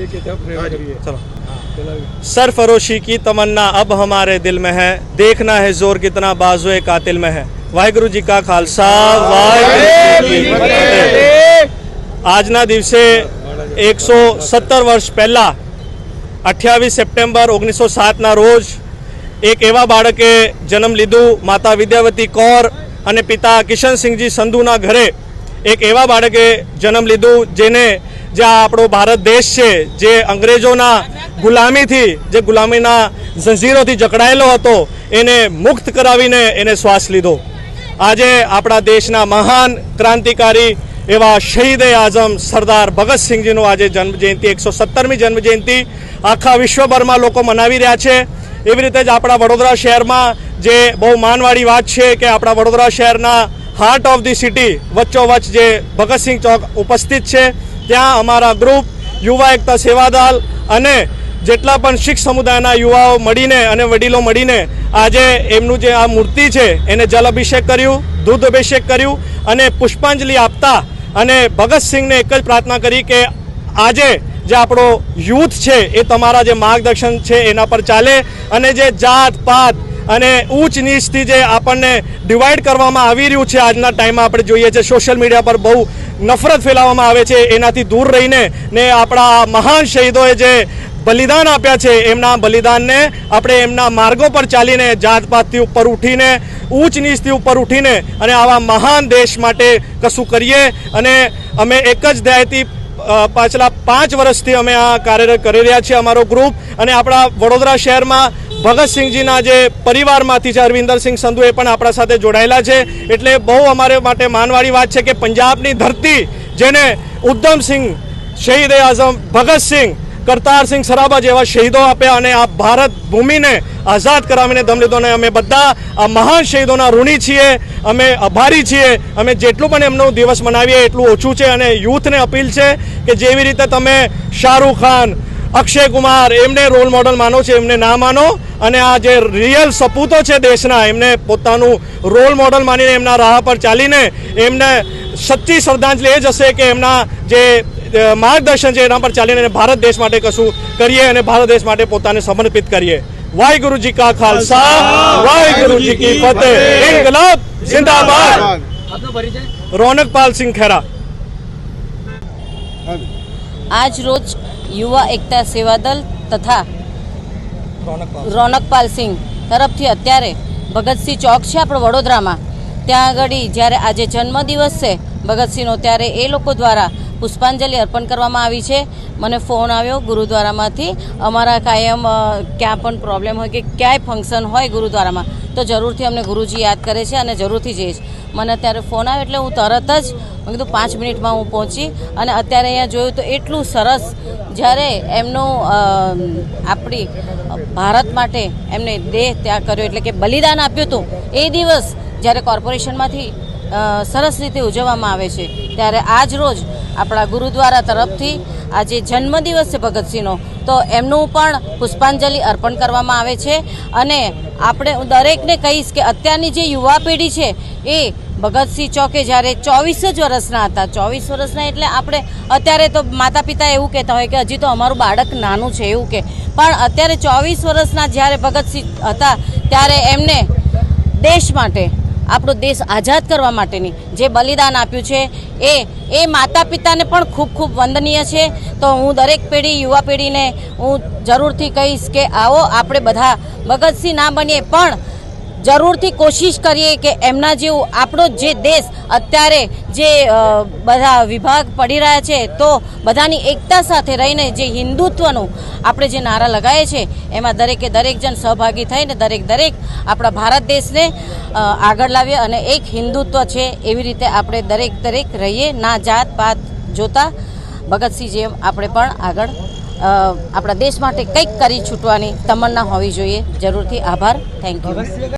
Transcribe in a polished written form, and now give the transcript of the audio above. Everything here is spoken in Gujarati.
चलो। सरफरोशी की तमन्ना अब हमारे दिल में है, देखना है जोर कितना बाजुए कातिल में है। वाहिगुरु जी का खालसा, वाहिगुरु जी की फतेह। આજના દિવસે 117 વર્ષ પહેલા 28 સપ્ટેમ્બર 1907ના રોજ એક એવા બાળકે જન્મ લીધું, માતા વિદ્યાવતી કૌર અને પિતા કિશનસિંહજી સંધુના ઘરે એક એવા બાળકે જન્મ લીધું જેને જ્યાં આપણો ભારત દેશ છે જે અંગ્રેજોના ગુલામીથી, જે ગુલામીના જંજીરોથી જકડાયેલો હતો, એને મુક્ત કરાવીને એને શ્વાસ લીધો। આજે આપણા દેશના મહાન ક્રાંતિકારી એવા શહીદે આઝમ સરદાર ભગતસિંહજીનો આજે જન્મજયંતિ 117મી જન્મજયંતિ આખા વિશ્વભરમાં લોકો મનાવી રહ્યા છે। એવી રીતે જ આપણા વડોદરા શહેરમાં જે બહુ માનવાળી વાત છે કે આપણા વડોદરા શહેરના હાર્ટ ઓફ ધી સિટી વચ્ચોવચ્ચ જે ભગતસિંહ ચોક ઉપસ્થિત છે, ત્યાં અમારા ગ્રુપ યુવા એકતા સેવાદળ અને જેટલા પણ શીખ સમુદાયના યુવાઓ મળીને અને વડીલો મળીને આજે એમનું જે આ મૂર્તિ છે એને જલ અભિષેક કર્યું, દૂધ અભિષેક કર્યું અને પુષ્પાંજલિ આપતા અને ભગતસિંહને એક જ પ્રાર્થના કરી કે આજે જે આપણો યુથ છે એ તમારા જે માર્ગદર્શન છે એના પર ચાલે અને જે જાત પાત અને ઊંચ નીચથી જે આપણને ડિવાઈડ કરવામાં આવી રહ્યું છે આજના ટાઈમમાં આપણે જોઈએ છે, સોશિયલ મીડિયા પર બહુ નફરત ફેલાવવામાં આવે છે, એનાથી દૂર રહીને ને આપણા મહાન શહીદોએ જે બલિદાન આપ્યા છે એમના બલિદાનને આપણે એમના માર્ગો પર ચાલીને જાતપાતથી ઉપર ઉઠીને, ઊંચ નીચથી ઉપર ઉઠીને અને આવા મહાન દેશ માટે કશું કરીએ। અને અમે એક જ ધ્યેયથી પાછલા 5 વર્ષથી અમે આ કાર્ય કરી રહ્યા છીએ અમારો ગ્રુપ। અને આપણા વડોદરા શહેરમાં ભગતસિંહજીના જે પરિવારમાંથી છે અરવિંદરસિંહ સંધુ એ પણ આપણા સાથે જોડાયેલા છે, એટલે બહુ અમારે માટે માનવાળી વાત છે કે પંજાબની ધરતી જેને ઉધમસિંહ, શહીદે આઝમ ભગતસિંહ, કરતારસિંહ સરાબા જેવા શહીદો આપ્યા અને આ ભારત ભૂમિને આઝાદ કરાવીને દમ લીધો, અને અમે બધા આ મહાન શહીદોના ઋણી છીએ, અમે આભારી છીએ। અમે જેટલું પણ એમનો દિવસ મનાવીએ એટલું ઓછું છે। અને યુથને અપીલ છે કે જેવી રીતે તમે શાહરૂખ ખાન, અક્ષય કુમાર એમને રોલ મોડલ માનો છો, એમને ના માનો અને આ જે રિયલ સપૂતો છે દેશના એમને પોતાનું રોલ મોડલ માનીને એમના રાહ પર ચાલીને એમને સચ્ચી શ્રદ્ધાંજલિ એ જ હશે કે એમના જે માર્ગદર્શન છે એના પર ચાલીને ભારત દેશ માટે કશું કરીએ અને ભારત દેશ માટે પોતાને સમર્પિત કરીએ। વાહિગુરુ જી કા ખાલસા, વાહિગુરુ જી કી ફતેહ। ઇન્કલાબ जिंदाबाद। रौनकपाल सिंह खेरा। आज रोज युवा एकता सेवा दल तथा रौनकपाल सिंह तरफथी अत्यारे भगतसिंह चौक है अपने वडोदरा में, त्या आगळी ज्यारे आज जन्मदिवस है भगतसिंहनो त्यारे ए लोको द्वारा पुष्पांजलि अर्पण करवामां आवी छे। मने फोन आव्यो गुरुद्वारामांथी, अमारा कायम क्या पण प्रॉब्लम होय के क्यांय फंक्शन होय गुरुद्वारामां तो जरूरथी अमने गुरुजी याद करे छे अने जरूरथी जईश। मने त्यारे फोन आव्यो એટલે હું તરત જ મેં કીધું 5 મિનિટમાં હું પહોંચી અને અત્યારે અહીંયા જોયું તો એટલું સરસ જ્યારે એમનું આપણી ભારત માટે એમને દેહ ત્યાગ કર્યો એટલે કે બલિદાન આપ્યું હતું એ દિવસ જ્યારે કોર્પોરેશનમાંથી સરસ રીતે ઉજવવામાં આવે છે, ત્યારે આજ રોજ આપણા ગુરુદ્વારા તરફથી આજે જન્મદિવસ છે ભગતસિંહનો તો એમનું પણ પુષ્પાંજલિ અર્પણ કરવામાં આવે છે। અને આપણે દરેકને કહીશ કે અત્યારની જે યુવા પેઢી છે એ ભગતસિંહ ચોકે જ્યારે 24 જ વર્ષના હતા, 24 વર્ષના એટલે આપણે અત્યારે તો માતા પિતા એવું કહેતા હોય કે હજી તો અમારું બાળક નાનું છે એવું કે, પણ અત્યારે 24 વર્ષના જ્યારે ભગતસિંહ હતા ત્યારે એમને દેશ માટે, આપણો દેશ આઝાદ કરવા માટેની જે બલિદાન આપ્યું છે એ માતા પિતાને પણ ખૂબ ખૂબ વંદનીય છે। તો હું દરેક પેઢી, યુવા પેઢીને હું જરૂરથી કહીશ કે આવો આપણે બધા ભગતસિંહ ના બનીએ પણ જરૂરથી કોશિશ કરીએ કે એમના જેવું આપણો જે દેશ અત્યારે જે બધા વિભાગ પડી રહ્યા છે તો બધાની એકતા સાથે રહીને જે હિન્દુત્વનું આપણે જે નારા લગાવીએ છીએ એમાં દરેકે દરેક જણ સહભાગી થઈને દરેક આપણા ભારત દેશને આગળ લાવીએ અને એક હિન્દુત્વ છે એવી રીતે આપણે દરેક રહીએ, ના જાત પાત જોતા ભગતસિંહ જેમ આપણે પણ આગળ આપણા દેશ માટે કંઈક કરી છૂટવાની તમન્ના હોવી જોઈએ। જરૂરથી આભાર, થેન્ક યુ।